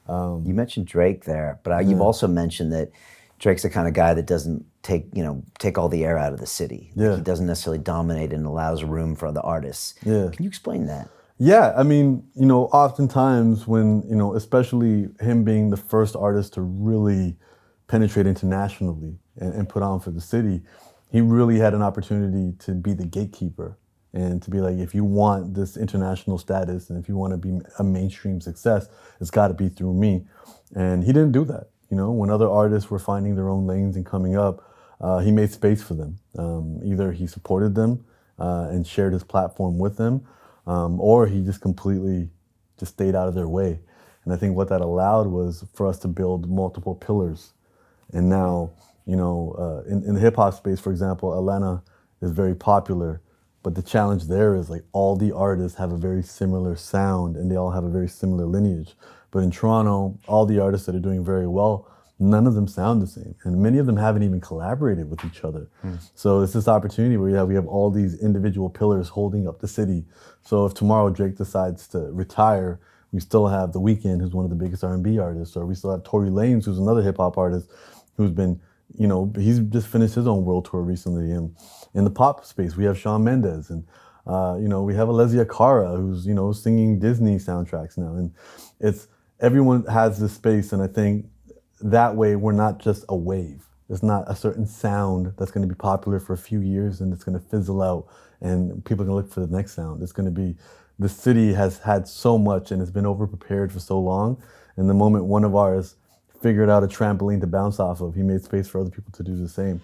You mentioned Drake there, but you've also mentioned that Drake's the kind of guy that doesn't take all the air out of the city. Like, he doesn't necessarily dominate and allows room for other artists. Can you explain that? Yeah, I mean, oftentimes when, especially him being the first artist to really penetrate internationally and put on for the city, he really had an opportunity to be the gatekeeper and to be like, if you want this international status and if you want to be a mainstream success, it's got to be through me. And he didn't do that. When other artists were finding their own lanes and coming up, he made space for them. Either he supported them and shared his platform with them, or he just completely just stayed out of their way. And I think what that allowed was for us to build multiple pillars. And now, in the hip hop space, for example, Atlanta is very popular, but the challenge there is like all the artists have a very similar sound and they all have a very similar lineage. But in Toronto, all the artists that are doing very well, none of them sound the same. And many of them haven't even collaborated with each other. So it's this opportunity where we have all these individual pillars holding up the city. So if tomorrow Drake decides to retire, we still have The Weeknd, who's one of the biggest R&B artists, or we still have Tory Lanez, who's another hip hop artist, who's been, he's just finished his own world tour recently. And in the pop space, we have Shawn Mendes, and we have Alessia Cara, who's singing Disney soundtracks now. And everyone has this space, and I think that way we're not just a wave. There's not a certain sound that's going to be popular for a few years and it's going to fizzle out and people are going to look for the next sound. It's going to be, the city has had so much and it's been overprepared for so long. And the moment one of ours figured out a trampoline to bounce off of, he made space for other people to do the same.